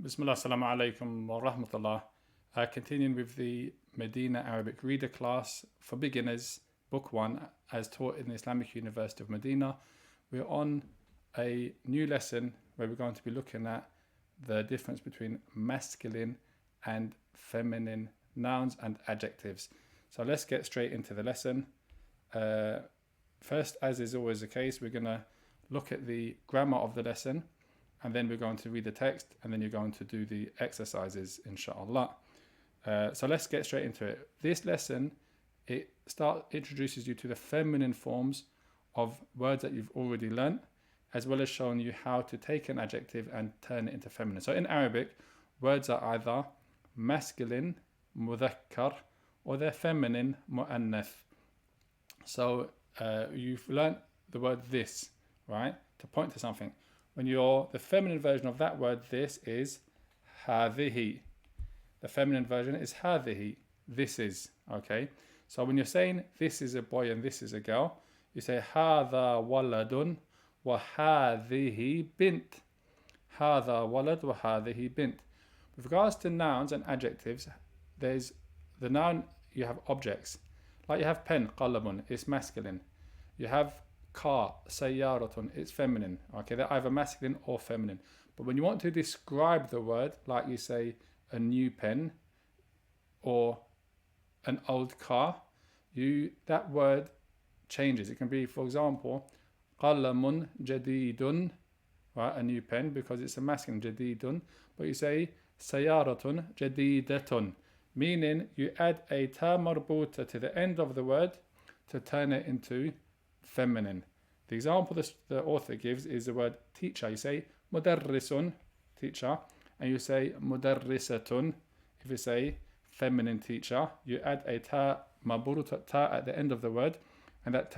Bismillah, assalamu alaikum wa rahmatullah. Continuing with the Medina Arabic Reader class for beginners, book 1, as taught in the Islamic University of Medina. We're on a new lesson where we're going to be looking at the difference between masculine and feminine nouns and adjectives. So let's get straight into the lesson. First, as is always the case, we're going to look at the grammar of the lesson, and then we're going to read the text, and then you're going to do the exercises, inshallah. So let's get straight into it. This lesson, it introduces you to the feminine forms of words that you've already learnt, as well as showing you how to take an adjective and turn it into feminine. So in Arabic, words are either masculine, mudhakkar, or they're feminine, mu'annath. So you've learnt the word this, right, to point to something. When the feminine version of that word this is hadhihi. The feminine version is hadhihi. This is, okay? So when you're saying this is a boy and this is a girl, you say hadha waladun wa hadhihi bint. Hadha walad wa hadhihi bint. With regards to nouns and adjectives, there's the noun, you have objects. Like you have pen, qalamun, it's masculine. You have car, sayyaratun, it's feminine. Okay, they're either masculine or feminine. But when you want to describe the word, like you say a new pen or an old car, that word changes. It can be, for example, qalamun jadidun, right, a new pen, because it's a masculine, jadidun. But you say sayyaratun jadidatun, meaning you add a ta marbuta to the end of the word to turn it into feminine. The example the author gives is the word teacher. You say mudarrisun, teacher, and you say mudarrisatun. If you say feminine teacher, you add a ta marbuta, ta at the end of the word, and that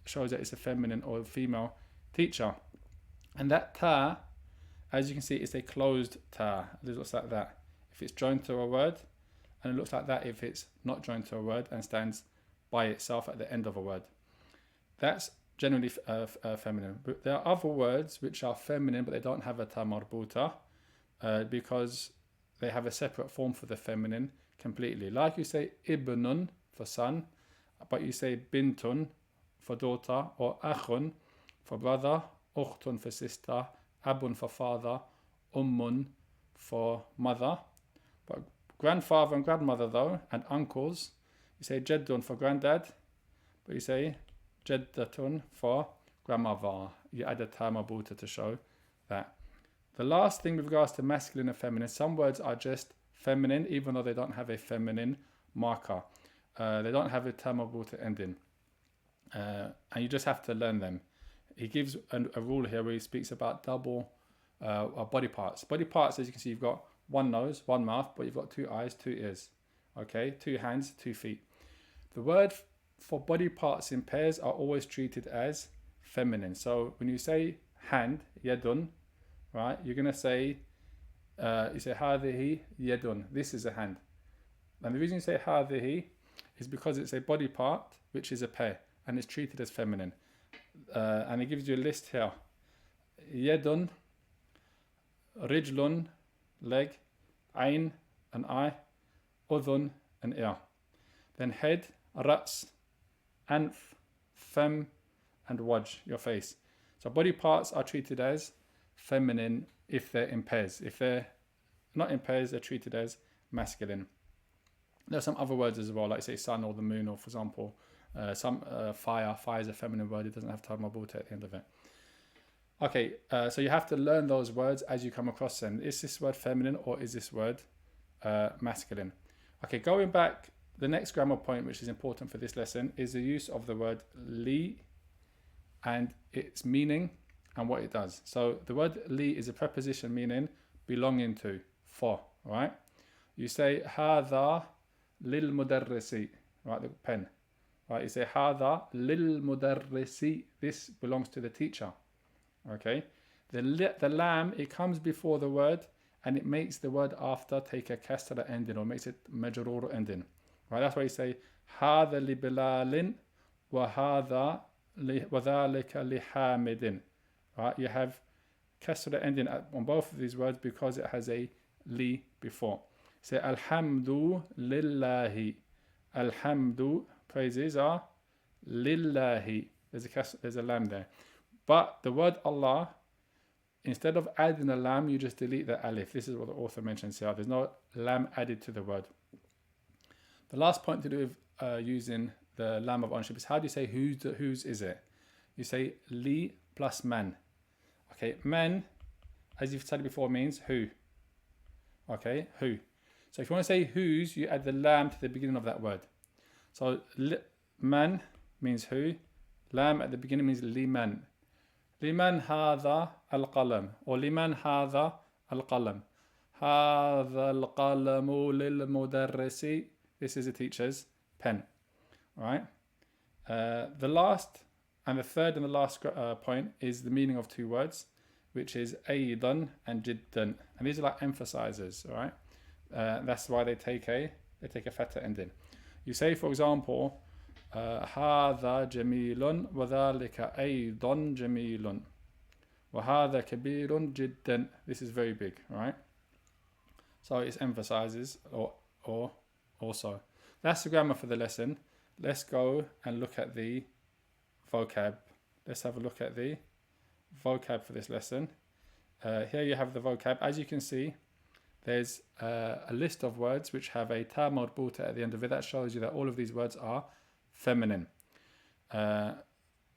shows that it's a feminine or a female teacher. And that ta, as you can see, is a closed ta. It looks like that if it's joined to a word, and it looks like that if it's not joined to a word and stands by itself at the end of a word. That's generally feminine. But there are other words which are feminine, but they don't have a ta marbuta because they have a separate form for the feminine completely. Like you say ibnun for son, but you say bintun for daughter, or akhun for brother, ukhtun for sister, abun for father, ummun for mother. But grandfather and grandmother though, and uncles, you say jaddun for granddad, but you say jaddatun for grandmother. You add a ta marbuta to show that. The last thing with regards to masculine and feminine, some words are just feminine even though they don't have a feminine marker. They don't have a ta marbuta ending. And you just have to learn them. He gives a rule here where he speaks about double body parts. Body parts, as you can see, you've got one nose, one mouth, but you've got 2 eyes, 2 ears. Okay, 2 hands, 2 feet. The word for body parts in pairs are always treated as feminine. So when you say hand, yadun, right, you're going to say, you say hadhihi yadun, this is a hand. And the reason you say hadhihi is because it's a body part which is a pair and it's treated as feminine. And it gives you a list here. Yadun, rijlun, leg, ayn, an eye, udhun, an ear. Then head, ras, anf, fem, and wajh, your face. So body parts are treated as feminine if they're in pairs. If they're not in pairs, they're treated as masculine. There are some other words as well, like say sun or the moon, or for example, fire. Fire is a feminine word. It doesn't have ta marbuta at the end of it. Okay, so you have to learn those words as you come across them. Is this word feminine or is this word masculine? Okay, going back, the next grammar point which is important for this lesson is the use of the word li and its meaning and what it does. So the word li is a preposition meaning belonging to, for, right? You say hadha lil mudarrisi, right, the pen, right? You say hadha lil mudarrisi, this belongs to the teacher. Okay, the lam, it comes before the word and it makes the word after take a kasra ending, or makes it majrur ending. Right, that's why you say hadha li bilalin wa hadha wa dhalika li hamidin. Right, you have kasra ending on both of these words because it has a li before. Say alhamdu lillahi. Alhamdu, praises are lillahi. There's a lam there. But the word Allah, instead of adding a lam, you just delete the alif. This is what the author mentions here. There's no lam added to the word. The last point to do with using the lam of ownership is how do you say whose is it? You say li plus man. Okay, man, as you've said before, means who. Okay, who. So if you want to say whose, you add the lam to the beginning of that word. So man means who. Lam at the beginning means liman. Liman hadha al-qalam. Or liman hadha al-qalam. Hadha al-qalamu lil-mudarrisi. This is a teacher's pen. Alright. The last and the third and the last point is the meaning of two words, which is aydan and jiddan. And these are like emphasizers. Alright. That's why they take a fatha ending. You say, for example, هذا جميل وذلك أيضا جميل وهذا كبير جدا. This is very big, right? So it emphasizes or also. That's the grammar for the lesson. Let's go and look at the vocab. Let's have a look at the vocab for this lesson. Here you have the vocab. As you can see, there's a list of words which have a ta marbuta at the end of it. That shows you that all of these words are feminine. And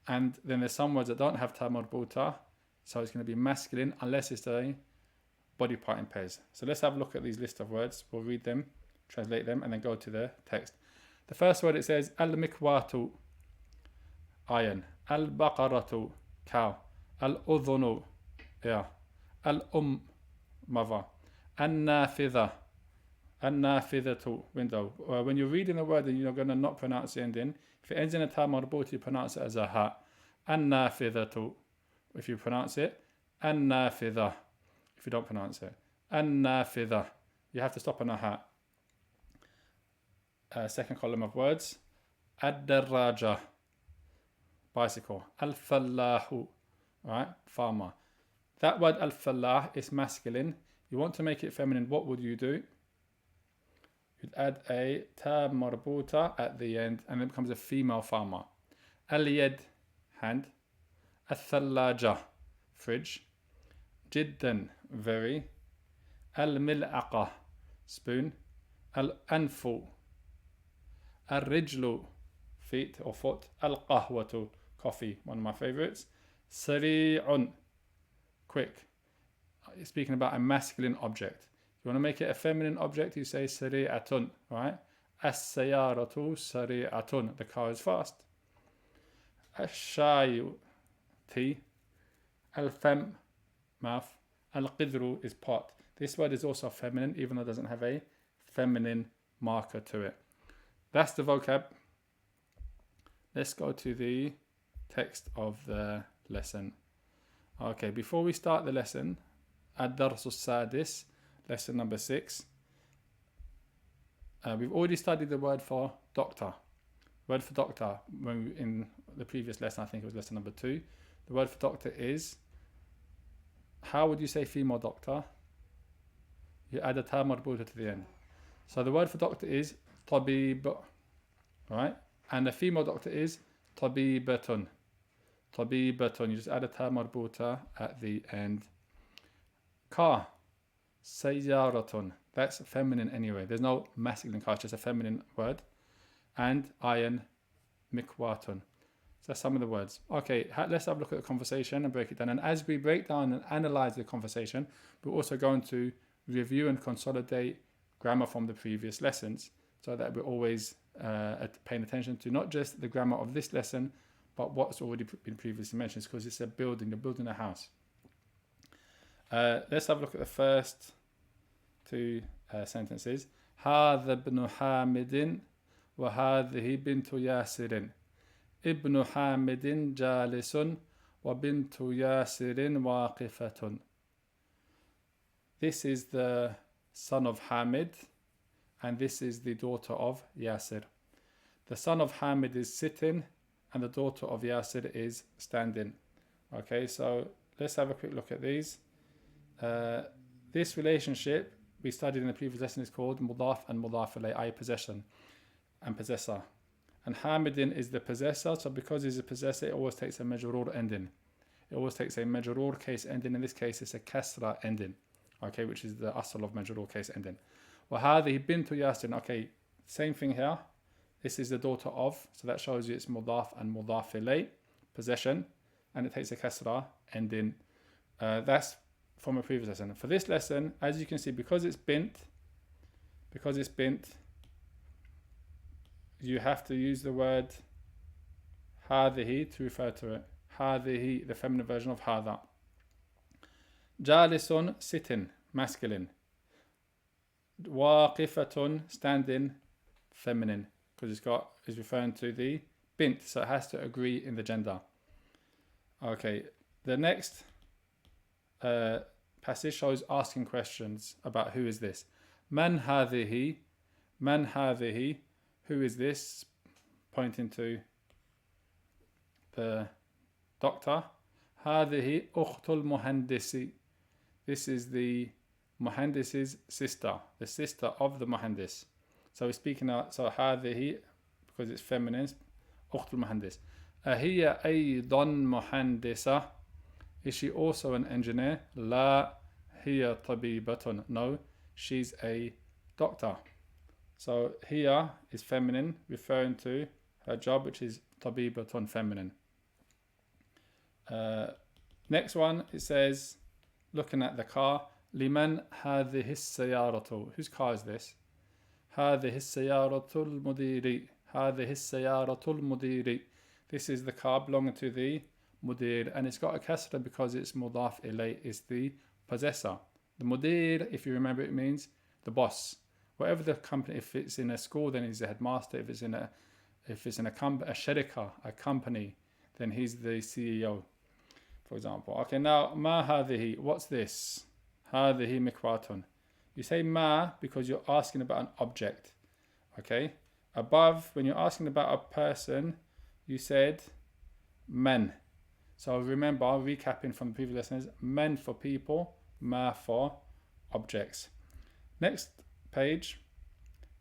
then there's some words that don't have ta marbuta, so it's going to be masculine unless it's a body part in pairs. So let's have a look at these list of words. We'll read them, translate them, and then go to the text. The first word, it says al-mikwatu, iron. Al-baqaratu, cow. Al-udhunu, ear. Mother. An-nafidha, an-nafidhatu, window. When you're reading the word and you're going to not pronounce the ending, if it ends in a ta marbut, you pronounce it as a ha. An-nafidhatu. If you pronounce it, an-nafidha. If you don't pronounce it, an-nafidha. You have to stop on a ha. Second column of words, ad-darraja, bicycle. Al-fallahu, right, farmer. That word al-fallah is masculine. You want to make it feminine, what would you do? You'd add a ta marbuta at the end and it becomes a female farmer. Al-yad, hand. Al-thallaja, fridge. Jiddan, very. Al-mil'aqa, spoon. Al-anfu, al-rijlu, feet or foot. Al-qahwatu, coffee, one of my favorites. Sari'un, quick. Speaking about a masculine object. If you want to make it a feminine object, you say sari'atun, right? As-sayaratu sari'atun. The car is fast. Ash-shayu, tea. Al-fam, mouth. Al-qidru is pot. This word is also feminine, even though it doesn't have a feminine marker to it. That's the vocab. Let's go to the text of the lesson. Okay, before we start the lesson, Ad-Dars Sadis, lesson number 6. We've already studied the word for doctor. Word for doctor, in the previous lesson, I think it was lesson number 2. The word for doctor is, how would you say female doctor? You add a ta marbuta to the end. So the word for doctor is tabib, right? And the female doctor is tabibatun. Tabibatun. You just add a ta marbuta at the end. Car, sayyaratun. That's feminine anyway. There's no masculine car, it's just a feminine word. And iron, mikwatun. So that's some of the words. Okay, let's have a look at the conversation and break it down. And as we break down and analyze the conversation, we're also going to review and consolidate grammar from the previous lessons, so that we're always paying attention to not just the grammar of this lesson, but what's already been previously mentioned, because it's a building, you're building a house. Let's have a look at the first two sentences. هذا ابن حامد وهذه بنت ياسر. ابن حامد جالس وبنت ياسر واقفة. This is the son of Hamid, and this is the daughter of Yasir. The son of Hamid is sitting, and the daughter of Yasir is standing. Okay, so let's have a quick look at these. This relationship we studied in the previous lesson is called mudaf and mudaf ilayh, i.e. possession and possessor. And Hamidin is the possessor, so because he's a possessor, it always takes a majroor ending. It always takes a majroor case ending. In this case, it's a kasra ending, okay, which is the asl of majroor case ending. وَهَذِهِ بِنْتُ يَاسِرٍ. Okay, same thing here. This is the daughter of, so that shows you it's mudaf and mudaf ilayh, possession, and it takes a kasra ending. That's from a previous lesson. For this lesson, as you can see, because it's bint, you have to use the word هذه to refer to it. هذه, the feminine version of هذا. جالس, sitting, masculine. واقفة, standing, feminine, because it's referring to the bint, so it has to agree in the gender. Okay, the next passage shows asking questions about who is this. Man هذه, man هذه, who is this? Pointing to the doctor. هذه أخت المهندس. This is the muhandis's sister, the sister of the muhandis. So we're speaking out, so هذه, because it's feminine, أخت المهندس. أهي أيضا مهندسة. Is she also an engineer? لا هي طبيبة. No, she's a doctor. So here is feminine, referring to her job, which is طبيبة, feminine. Next one, it says, looking at the car, لمن هذه السيارة. Whose car is this? هذه السيارة المدير. هذه السيارة المدير. This is the car belonging to the mudir, and it's got a kasra because it's mudaf ilay, is the possessor. The mudir, if you remember, it means the boss. Whatever the company, if it's in a school, then he's the headmaster. If it's in a sharika, a company, then he's the CEO, for example. Okay, now ma hadhihi, what's this? Hadhihi mikwatun. You say ma because you're asking about an object. Okay, above, when you're asking about a person, you said men. So remember, recapping from the previous lessons, men for people, ma for objects. Next page,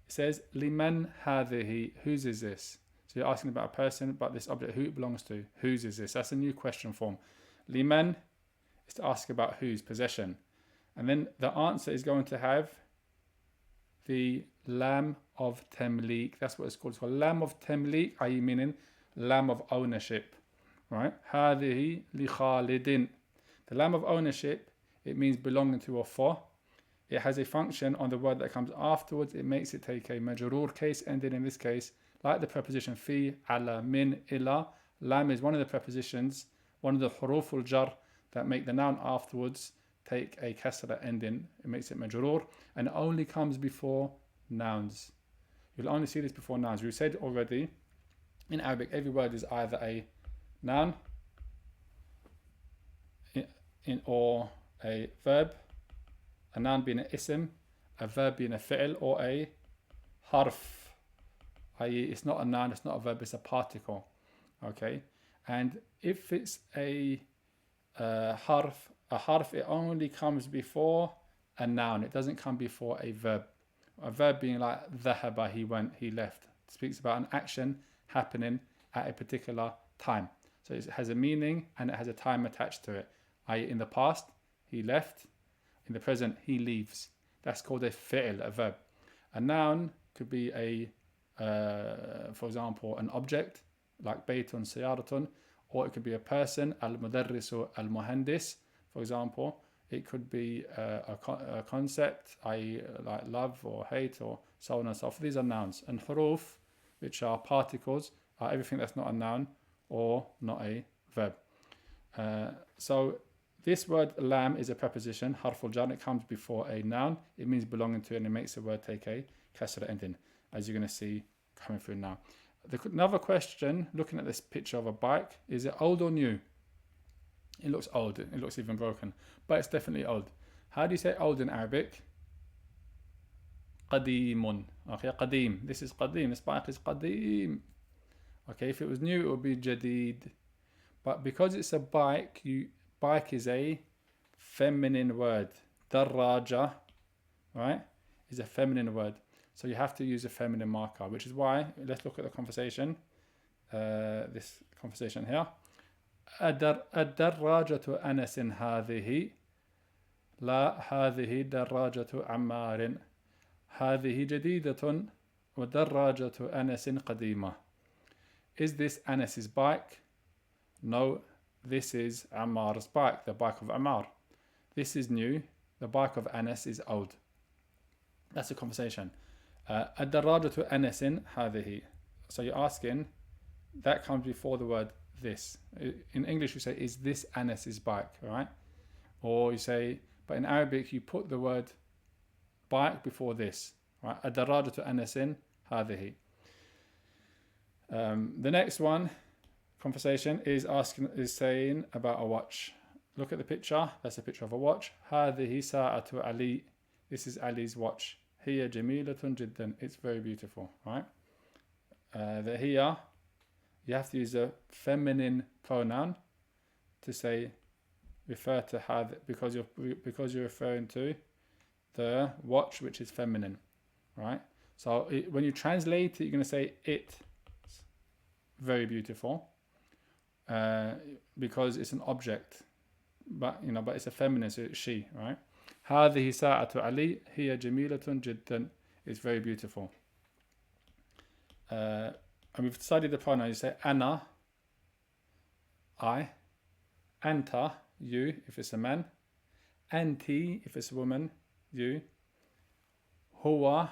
it says liman hadhihi, whose is this? So you're asking about a person, but this object, who it belongs to, whose is this? That's a new question form. Liman is to ask about whose, possession. And then the answer is going to have the lam of temliq. That's what it's called. It's called lam of temliq, i.e. meaning lam of ownership. Right? هذه لخالد. The lam of ownership, it means belonging to or for. It has a function on the word that comes afterwards. It makes it take a majroor case ending, in this case, like the preposition fi, ala, min, ila. Lam is one of the prepositions, one of the huruful jar that make the noun afterwards take a kasra ending. It makes it majroor, and it only comes before nouns. You'll only see this before nouns. We said already, in Arabic, every word is either a noun or a verb, a noun being an ism, a verb being a fi'l, or a harf, i.e. it's not a noun, it's not a verb, it's a particle. Okay, and if it's a harf, it only comes before a noun. It doesn't come before a verb. A verb being like dhahaba, he went, he left. It speaks about an action happening at a particular time. So it has a meaning and it has a time attached to it. I.e. in the past, he left. In the present, he leaves. That's called a fi'l, a verb. A noun could be for example, an object, like baytun, siyaratun, or it could be a person, al-mudarrisu, al-muhandis, for example. It could be a concept, i.e. like love or hate or so on and so forth. These are nouns. And huruf, which are particles, are everything that's not a noun or not a verb. So this word lam is a preposition, harful jar. It comes before a noun. It means belonging to, and it makes the word take a kasra ending, as you're going to see coming through now. Another question, looking at this picture of a bike, is it old or new? It looks old. It looks even broken, but it's definitely old. How do you say old in Arabic? Qadimun. Okay, qadim. This is qadim. This bike is qadim. Okay, if it was new, it would be jadid. But because it's a bike, bike is a feminine word. Daraja, right, is a feminine word. So you have to use a feminine marker, which is why, let's look at the conversation. This conversation here. الدراجة أنس هذه لا هذه دراجة عمار هذه جديدة ودراجة أنس قديمة. Is this Anes's bike? No, this is Ammar's bike, the bike of Ammar. This is new, the bike of Anas is old. That's the conversation. الدراجة أنس هذه. So you're asking, that comes before the word this. In English you say, is this Anes's bike, right? Or you say, but in Arabic you put the word bike before this, right? الدراجة أنس هذه. The next one, conversation, is saying about a watch. Look at the picture. That's a picture of a watch. هذه ساعة علي. This is Ali's watch. هي جميلة جدا. It's very beautiful, right? The here, you have to use a feminine pronoun to say, refer to هذا, because you're referring to the watch, which is feminine, right? So when you translate it, you're going to say it. Very beautiful, because it's an object, but it's a feminine, so it's she, right? هذه ساعة علي هي جميلة جدا. It's very beautiful. And we've studied the pronoun. You say أنا, I, أنت, you, if it's a man, أنتي, if it's a woman, you, هو,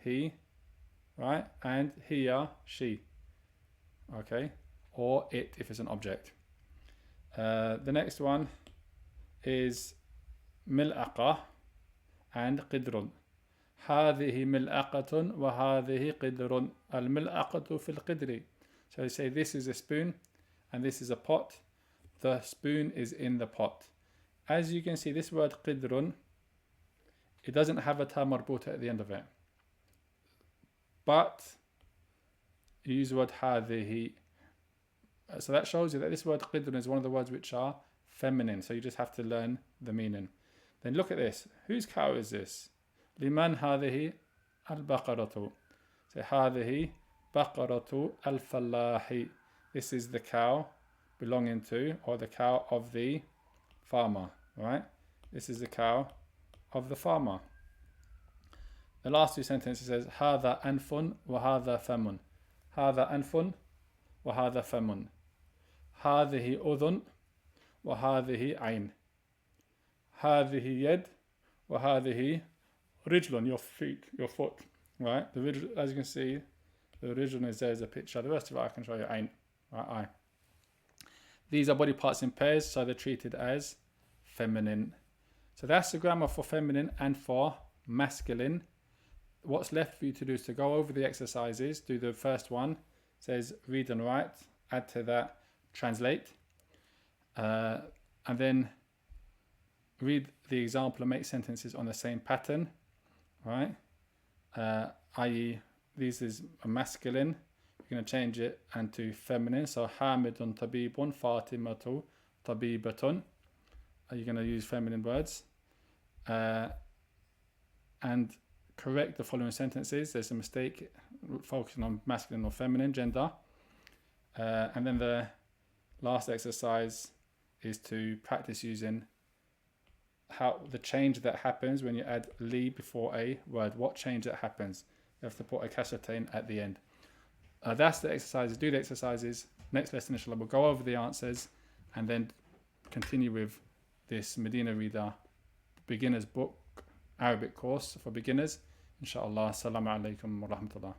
he, right, and هي, she. Okay, or it if it's an object. The next one is ملعقة and قدر. هذه ملعقة وهذه قدر. الملعقة في القدر. So you say this is a spoon and this is a pot. The spoon is in the pot. As you can see, this word قدر, it doesn't have a ta marbuta at the end of it, but you use the word هذه. So that shows you that this word قدر is one of the words which are feminine. So you just have to learn the meaning. Then look at this. Whose cow is this? لمن هذه البقرة. So هذه بقرة الفلاح. This is the cow belonging to, or the cow of the farmer, right? This is the cow of the farmer. The last two sentences says هذا أنف وهذا فم. هذا أنف وهذا فم. هذه أذن وهذه عين. هذه يد وهذه رجل, your feet, your foot, right? As you can see, the original is there's a picture. The rest of it I can show you. Ain, right? Eye. These are body parts in pairs, so they're treated as feminine. So that's the grammar for feminine and for masculine. What's left for you to do is to go over the exercises. Do the first one. It says read and write. Add to that, translate, and then read the example and make sentences on the same pattern, right? I.e., this is a masculine. You're going to change it into feminine. So Hamidun tabibun, Fatimatu tabibatun. You're going to use feminine words, and correct the following sentences. There's a mistake focusing on masculine or feminine gender. And then the last exercise is to practice using how the change that happens when you add li before a word. What change that happens? You have to put a kasratain at the end. That's the exercises. Do the exercises. Next lesson, inshallah, we'll go over the answers and then continue with this Madinah Reader beginner's book Arabic course for beginners. Inshallah. Assalamu alaikum wa rahmatullah.